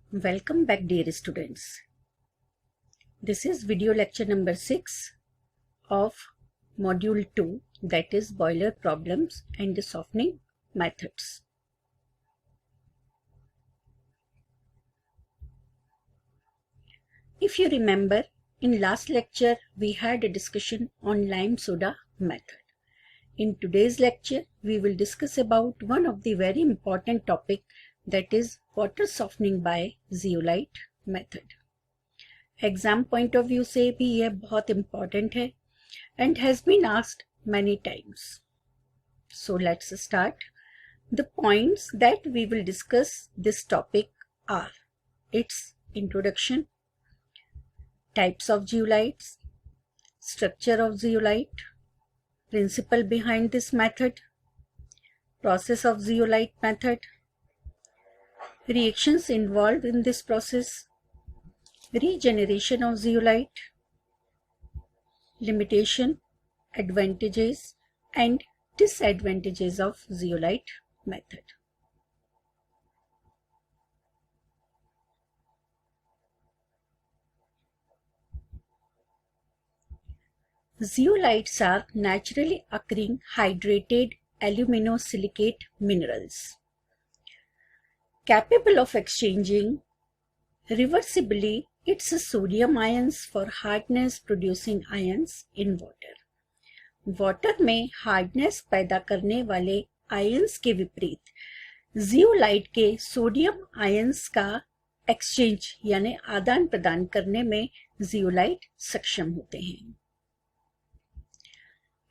Welcome back, dear students. This is video lecture number 6 of module 2, that is boiler problems and the softening methods. If you remember, in last lecture we had a discussion on lime soda method. In today's lecture we will discuss about one of the very important topic, that is water softening by zeolite method. Exam point of view से भी यह बहुत important है and has been asked many times. So let's start. The points that we will discuss this topic are its introduction, types of zeolites, structure of zeolite, principle behind this method, process of zeolite method, reactions involved in this process, regeneration of zeolite, limitation, advantages and disadvantages of zeolite method. Zeolites are naturally occurring hydrated aluminosilicate minerals capable of exchanging reversibly its sodium ions for hardness producing ions in water. Water में hardness पैदा करने वाले ions के विपरीत zeolite के sodium ions का exchange यानी आदान प्रदान करने में जियोलाइट सक्षम होते हैं.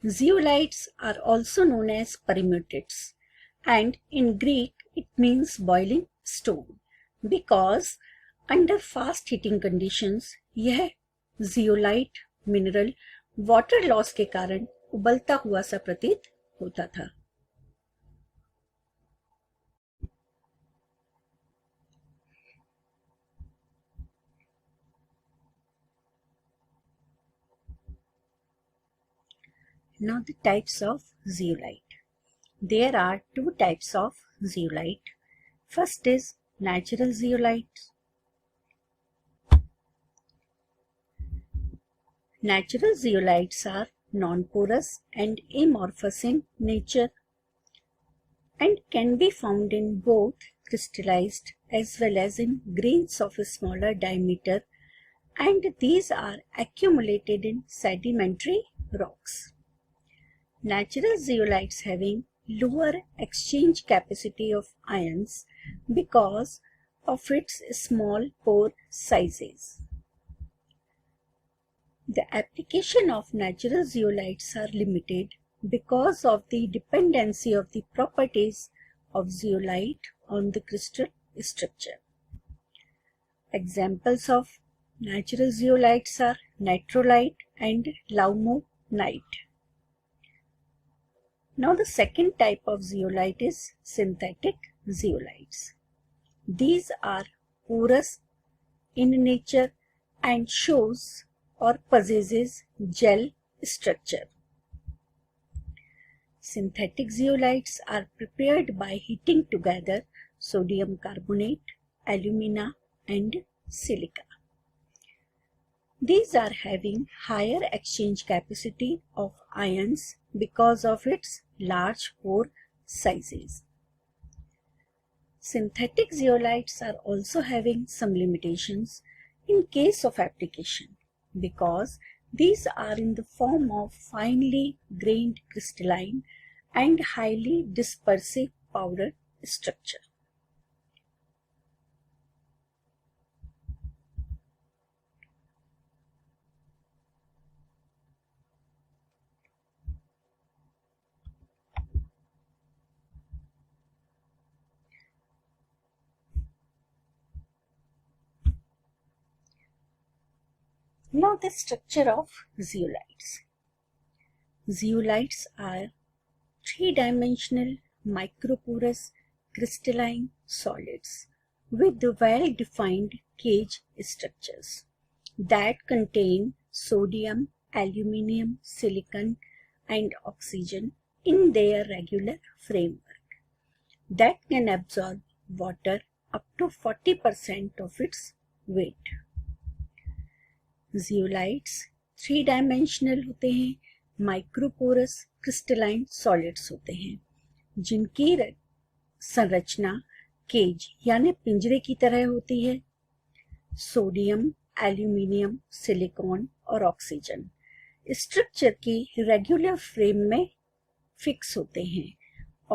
Zeolites are also known as perimutids, and in Greek it means boiling stone because under fast heating conditions यह zeolite mineral water loss के कारण उबलता हुआ सा प्रतीत होता था. Now the types of zeolite. There are two types of zeolite. First is natural zeolite. Natural zeolites are non-porous and amorphous in nature and can be found in both crystallized as well as in grains of a smaller diameter, and these are accumulated in sedimentary rocks. Natural zeolites having lower exchange capacity of ions because of its small pore sizes. The application of natural zeolites are limited because of the dependency of the properties of zeolite on the crystal structure. Examples of natural zeolites are nitrolite and laumonite. Now the second type of zeolite is synthetic zeolites. These are porous in nature and shows or possesses gel structure. Synthetic zeolites are prepared by heating together sodium carbonate, alumina and silica. These are having higher exchange capacity of ions because of its large pore sizes. Synthetic zeolites are also having some limitations in case of application because these are in the form of finely grained crystalline and highly dispersive powder structure. Now the structure of zeolites. Zeolites are three-dimensional microporous crystalline solids with well-defined cage structures that contain sodium, aluminium, silicon and oxygen in their regular framework that can absorb water up to 40% of its weight. Zeolites 3-dimensional होते हैं, microporous crystalline solids होते हैं, जिनकी संरचना cage यानी पिंजरे की तरह होती है. सोडियम, एल्यूमिनियम, सिलिकॉन और ऑक्सीजन स्ट्रक्चर की रेगुलर फ्रेम में फिक्स होते हैं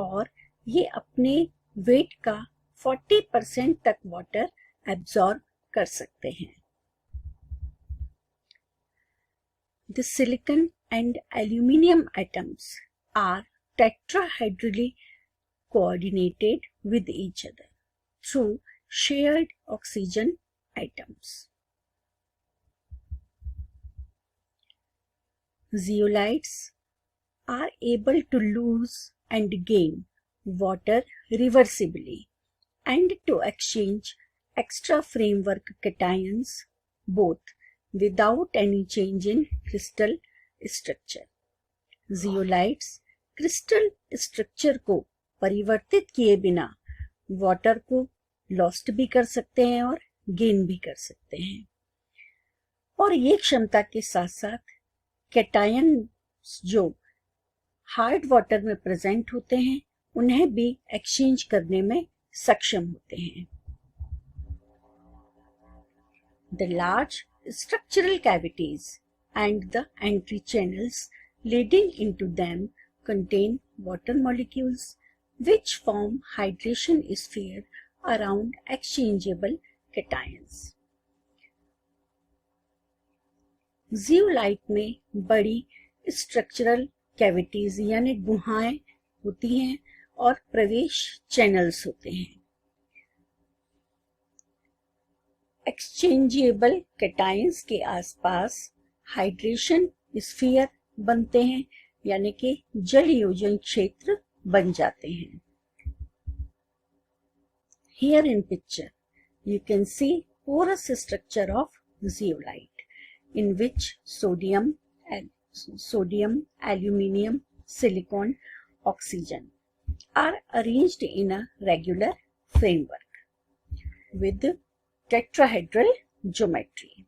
और ये अपने वेट का 40% तक वाटर एब्जॉर्ब कर सकते हैं. The silicon and aluminium atoms are tetrahedrally coordinated with each other through shared oxygen atoms. Zeolites are able to lose and gain water reversibly and to exchange extra framework cations both without any change in crystal structure. Zeolites crystal structure को परिवर्तित किए बिना water को lost भी कर सकते हैं और गेन भी कर सकते हैं, और ये क्षमता के साथ साथ कैटायन जो हार्ड वाटर में प्रेजेंट होते हैं उन्हें भी एक्सचेंज करने में सक्षम होते हैं. The large structural cavities and the entry channels leading into them contain water molecules which form hydration sphere around exchangeable cations. Zeolite में बड़ी स्ट्रक्चरल कैविटीज यानी गुहाएं होती हैं और प्रवेश चैनल्स होते हैं. एक्सचेंजेबल कैटायंस के आसपास हाइड्रेशन स्फीयर बनते हैं यानी कि जल योजन क्षेत्र बन जाते हैं. Here in picture you can see porous structure of zeolite in which sodium, aluminium, silicon, oxygen are arranged in a regular framework with tetrahedral geometry.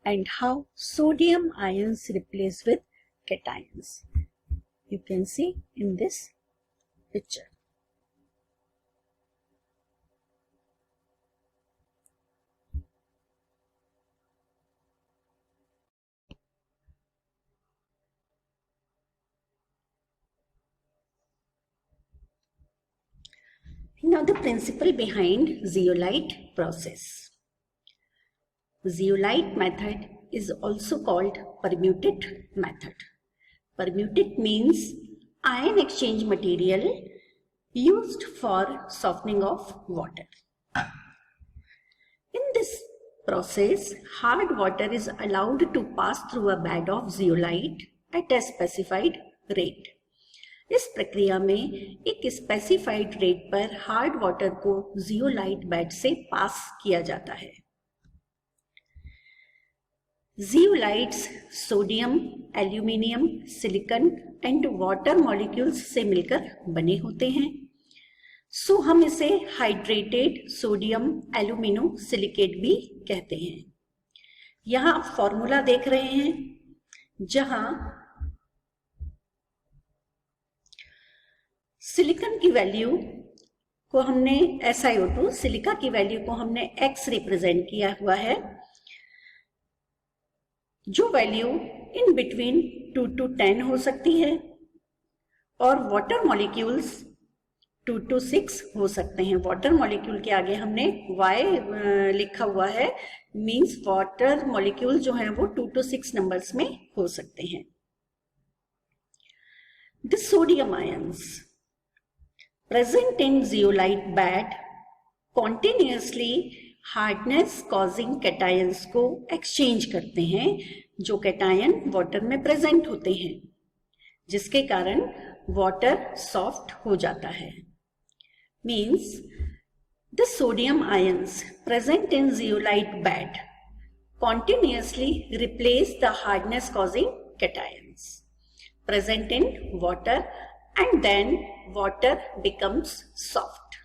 And how sodium ions replace with cations, you can see in this picture. Now the principle behind zeolite process. Zeolite method is also called permuted method. Permuted means ion exchange material used for softening of water. In this process, hard water is allowed to pass through a bed of zeolite at a specified rate. इस प्रक्रिया में एक specified rate पर hard water को zeolite bed से पास किया जाता है. Zeolites sodium, aluminium, silicon and water molecules से मिलकर बने होते हैं. सो हम इसे हाइड्रेटेड सोडियम एल्यूमिनो सिलिकेट भी कहते हैं. यहाँ आप फॉर्मूला देख रहे हैं जहां सिलिकॉन की वैल्यू को हमने SiO2 सिलिका की वैल्यू को हमने X रिप्रेजेंट किया हुआ है, जो वैल्यू इन बिटवीन 2 to 10 हो सकती है, और वाटर मॉलिक्यूल्स 2 to 6 हो सकते हैं. वाटर मॉलिक्यूल के आगे हमने Y लिखा हुआ है, मींस वाटर मॉलिक्यूल जो है वो 2 to 6 नंबर्स में हो सकते हैं. The sodium ions present in zeolite bed continuously hardness causing cations को एक्सचेंज करते हैं जो कैटायन वाटर में प्रेजेंट होते हैं, जिसके कारण वाटर सॉफ्ट हो जाता है. Means the sodium ions present in zeolite bed continuously replace the hardness causing cations present in water and then water becomes soft.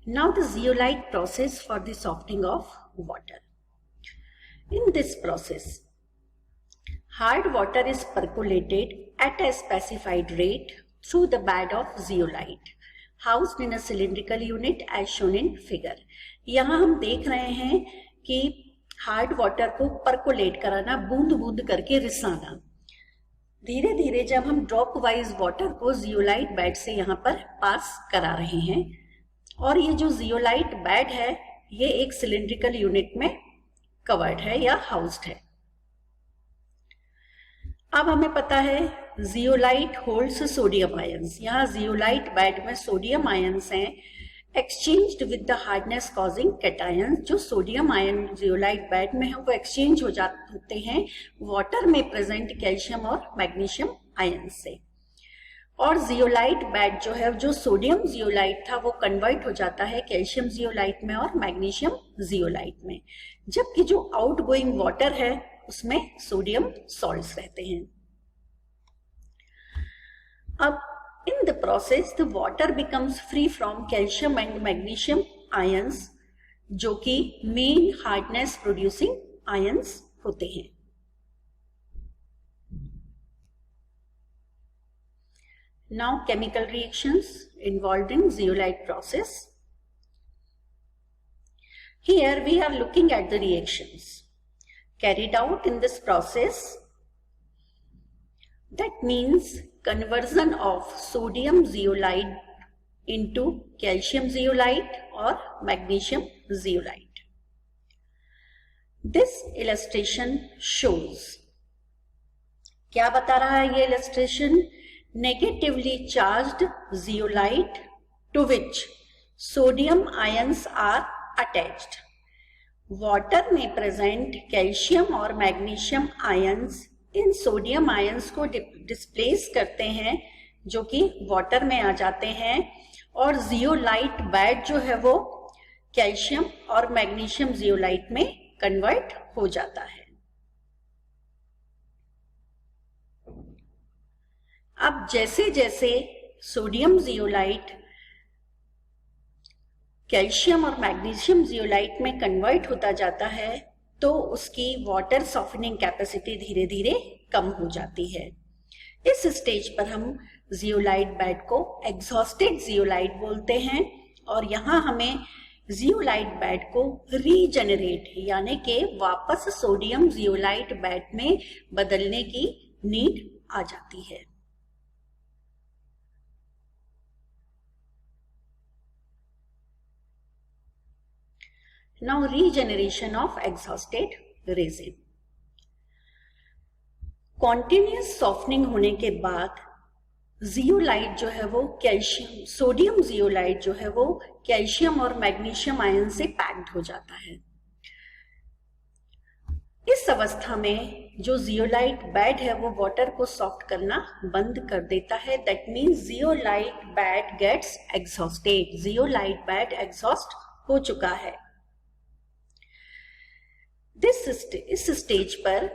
Now the zeolite process for the softening of water. In this process, hard water is percolated at a specified rate through the bed of zeolite, housed in a cylindrical unit as shown in figure. यहाँ हम देख रहे हैं कि hard water को percolate कराना, बूंद बूंद करके रिसाना। धीरे धीरे जब हम ड्रॉप वाइज वाटर को जियोलाइट बेड से यहाँ पर पास करा रहे हैं, और ये जो जियोलाइट बेड है ये एक सिलिंड्रिकल यूनिट में कवर्ड है या हाउस्ड है। अब हमें पता है जियोलाइट होल्ड्स सोडियम आयंस। यहाँ जियोलाइट बेड में सोडियम आयंस हैं exchanged with the hardness causing cations. जो सोडियम आयन जियोलाइट बेड में है वो एक्सचेंज होते हैं वाटर में प्रेजेंट कैल्शियम और मैग्नीशियम आयन से, और जियोलाइट बेड जो है, जो सोडियम जियोलाइट था वो कन्वर्ट हो जाता है कैल्शियम जियोलाइट में और मैग्नीशियम जियोलाइट में, जबकि जो आउटगोइंग वाटर है उसमें सोडियम सॉल्ट्स रहते हैं। अब in the process the water becomes free from calcium and magnesium ions, जो कि मेन हार्डनेस प्रोड्यूसिंग आयंस होते हैं। Now chemical reactions involved in zeolite process. Here we are looking at the reactions carried out in this process. That means conversion of sodium zeolite into calcium zeolite or magnesium zeolite. This illustration shows, क्या बता रहा है ये illustration? Negatively charged zeolite to which sodium ions are attached. Water में present calcium और magnesium ions इन sodium ions को displace करते हैं, जो कि वाटर में आ जाते हैं, और जियोलाइट बेड जो है वो कैल्शियम और मैग्नीशियम जियोलाइट में कन्वर्ट हो जाता है। अब जैसे जैसे सोडियम जियोलाइट कैल्शियम और मैग्नीशियम जियोलाइट में कन्वर्ट होता जाता है तो उसकी वाटर सॉफ्टनिंग कैपेसिटी धीरे धीरे कम हो जाती है। इस स्टेज पर हम जियोलाइट बेड को एग्जॉस्टेड जियोलाइट बोलते हैं, और यहाँ हमें जियोलाइट बेड को रीजेनरेट यानी कि वापस सोडियम जियोलाइट बेड में बदलने की नीड आ जाती है। Now regeneration of exhausted resin. Continuous softening होने के बाद जियोलाइट जो है वो कैल्शियम, सोडियम जियोलाइट जो है वो कैल्शियम और मैग्नीशियम आयन से पैक्ड हो जाता है। इस अवस्था में जो जियोलाइट बेड है वो वाटर को सॉफ्ट करना बंद कर देता है। That means zeolite bed gets exhausted. Zeolite bed exhaust हो चुका है। इस स्टेज पर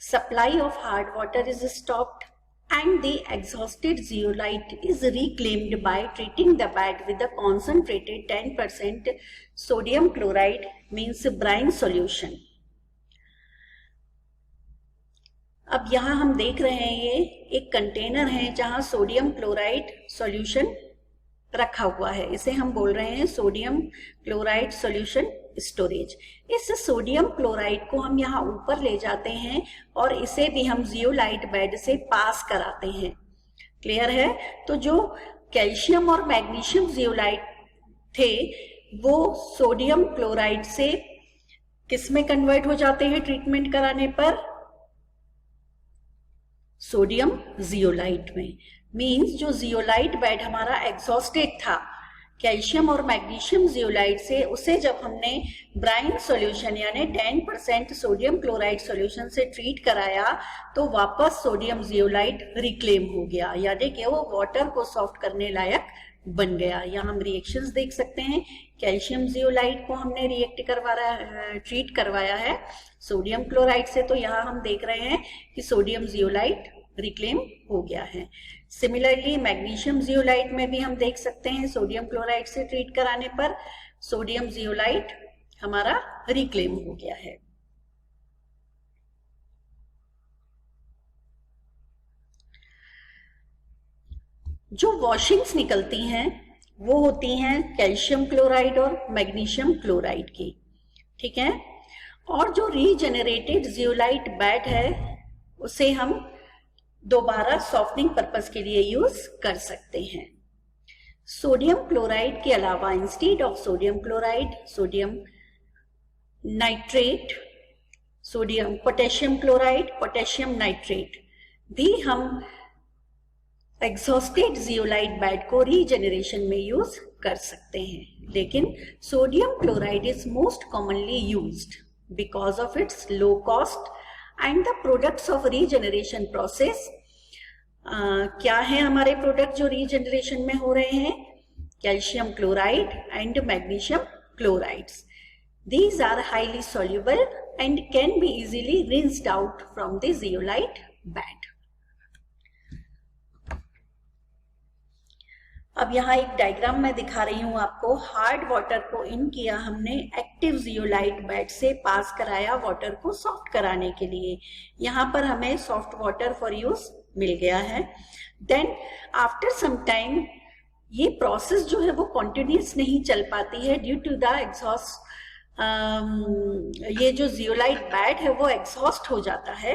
supply of hard water is stopped and the exhausted zeolite is reclaimed by treating the bed with a concentrated 10% sodium chloride means brine solution. अब यहाँ हम देख रहे हैं ये एक कंटेनर है जहाँ सोडियम क्लोराइड सॉल्यूशन रखा हुआ है। इसे हम बोल रहे हैं सोडियम क्लोराइड सॉल्यूशन स्टोरेज। इस सोडियम क्लोराइड को हम यहाँ ऊपर ले जाते हैं और इसे भी हम जियोलाइट बेड से पास कराते हैं। क्लियर है? तो जो कैल्शियम और मैग्नीशियम जियोलाइट थे वो सोडियम क्लोराइड से किस में कन्वर्ट हो जाते हैं ट्रीटमेंट कराने पर? सोडियम जियोलाइट में। मींस जो जियोलाइट बेड हमारा एग्जॉस्टेड था कैल्शियम और मैग्नीशियम जियोलाइट से, उसे जब हमने ब्राइन सॉल्यूशन यानी 10% सोडियम क्लोराइड सॉल्यूशन से ट्रीट कराया तो वापस सोडियम जियोलाइट रिक्लेम हो गया, यानी कि वो वाटर को सॉफ्ट करने लायक बन गया। यहाँ हम रिएक्शंस देख सकते हैं। कैल्शियम जियोलाइट को हमने ट्रीट करवाया है सोडियम क्लोराइड से, तो यहाँ हम देख रहे हैं कि सोडियम जियोलाइट रिक्लेम हो गया है। सिमिलरली मैग्नीशियम जियोलाइट में भी हम देख सकते हैं सोडियम क्लोराइड से ट्रीट कराने पर सोडियम जियोलाइट हमारा रिक्लेम हो गया है। जो वॉशिंग्स निकलती हैं वो होती हैं कैल्शियम क्लोराइड और मैग्नीशियम क्लोराइड की, ठीक है। और जो रीजेनरेटेड जियोलाइट बेड है उसे हम दोबारा सॉफ्टनिंग पर्पस के लिए यूज कर सकते हैं। सोडियम क्लोराइड के अलावा instead of sodium chloride sodium nitrate, sodium potassium chloride, potassium nitrate भी हम एग्जॉस्टेड जियोलाइट बेड को रीजेनरेशन में यूज कर सकते हैं। लेकिन sodium chloride is most commonly used because of its low cost and the products of regeneration process. क्या है हमारे प्रोडक्ट जो रीजेनरेशन में हो रहे हैं? Calcium chloride and magnesium chlorides. These are highly soluble and can be easily rinsed out from the zeolite bed. अब यहाँ एक डायग्राम मैं दिखा रही हूँ आपको। हार्ड वाटर को इन किया हमने, एक्टिव जियोलाइट बेड से पास कराया वाटर को सॉफ्ट कराने के लिए। यहाँ पर हमें सॉफ्ट वाटर फॉर यूज मिल गया है। देन आफ्टर सम टाइम ये प्रोसेस जो है वो कॉन्टिन्यूस नहीं चल पाती है ड्यू टू द एग्जॉस्ट। ये जो जियोलाइट बेड है वो एग्जॉस्ट हो जाता है,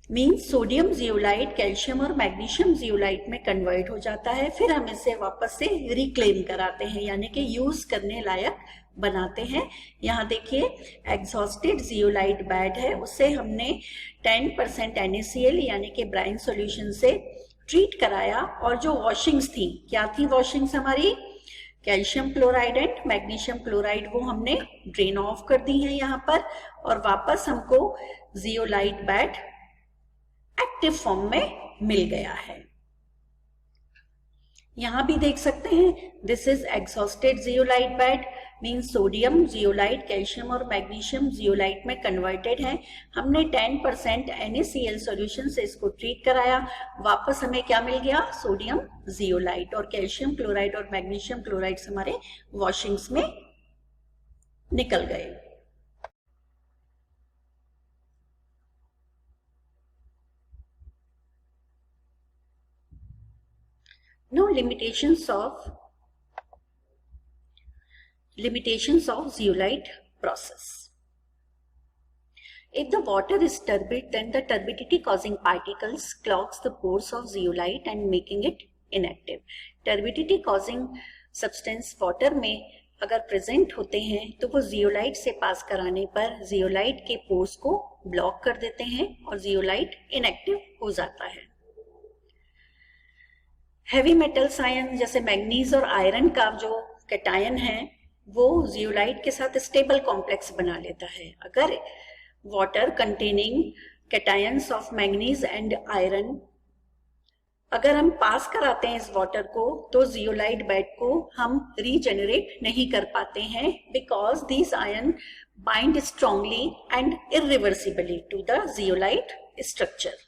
मीन्स सोडियम जियोलाइट कैल्शियम और मैग्नीशियम जियोलाइट में कन्वर्ट हो जाता है। फिर हम इसे वापस से रिक्लेम कराते हैं, यानी कि यूज करने लायक बनाते हैं। यहाँ देखिए एग्जॉस्टेड जियोलाइट बेड है, उससे हमने 10% NaCl यानी कि ब्राइन सॉल्यूशन से ट्रीट कराया। और जो वॉशिंग्स थी, क्या थी वॉशिंग्स हमारी? Calcium chloride and magnesium chloride, वो हमने ड्रेन ऑफ कर दी है यहाँ पर, और वापस हमको जियोलाइट बेड एक्टिव फॉर्म में मिल गया है। यहाँ भी देख सकते हैं, this is exhausted zeolite bed, means sodium zeolite calcium और मैग्नीशियम जियोलाइट में कन्वर्टेड है। हमने 10% NaCl सॉल्यूशन से इसको ट्रीट कराया, वापस हमें क्या मिल गया? सोडियम जियोलाइट, और कैल्शियम क्लोराइड और मैग्नीशियम क्लोराइड हमारे वॉशिंग्स में निकल गए। Now limitations of zeolite process. If the water is turbid, then the turbidity causing particles clogs the pores of zeolite and making it inactive. Turbidity causing substance water में अगर present होते हैं तो वो जियोलाइट से पास कराने पर जियोलाइट के पोर्स को ब्लॉक कर देते हैं और जियोलाइट इनएक्टिव हो जाता है। हैवी मेटल्स आयन जैसे मैग्नीज और आयरन का जो कैटायन है वो जियोलाइट के साथ स्टेबल कॉम्प्लेक्स बना लेता है। अगर water containing cations of manganese and iron अगर हम पास कराते हैं इस वाटर को, तो जियोलाइट बेड को हम रीजेनरेट नहीं कर पाते हैं, because these ion bind strongly and irreversibly to the zeolite structure.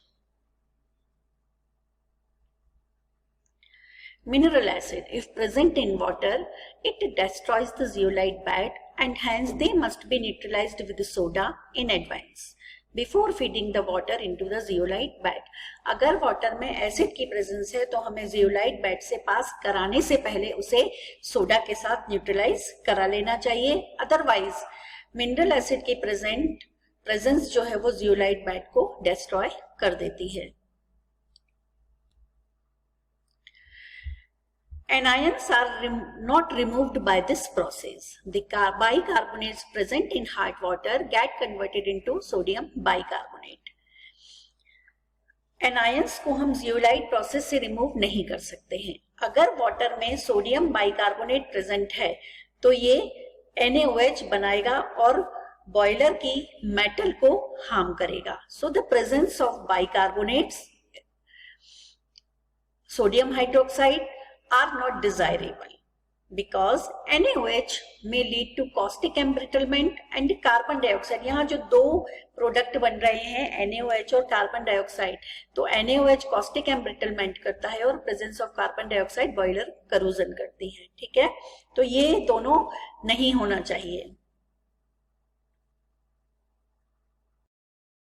Mineral acid, if present in water, it destroys the zeolite bed and hence they must be neutralized with soda in advance before feeding the water into the zeolite bed. अगर water में acid की presence है तो हमें zeolite bed से पास कराने से पहले उसे सोडा के साथ न्यूट्रलाइज करा लेना चाहिए, अदरवाइज मिनरल एसिड की प्रेजेंस जो है वो जियोलाइट बेड को डिस्ट्रॉय कर देती है। Anions are not removed by this process. The bicarbonates present in hard water get converted into sodium bicarbonate. Anions को हम जियोलाइट प्रोसेस से रिमूव नहीं कर सकते हैं। अगर वाटर में सोडियम बाइकार्बोनेट प्रेजेंट है तो ये NaOH बनाएगा और बॉयलर की मेटल को हार्म करेगा। So the presence of bicarbonates, sodium hydroxide are not desirable. because NaOH may lead to caustic embrittlement and carbon dioxide. यहाँ जो दो प्रोडक्ट बन रहे हैं NaOH और कार्बन डाइऑक्साइड, तो NaOH caustic embrittlement करता है और presence of carbon dioxide boiler corrosion करती है, ठीक है। तो ये दोनों नहीं होना चाहिए।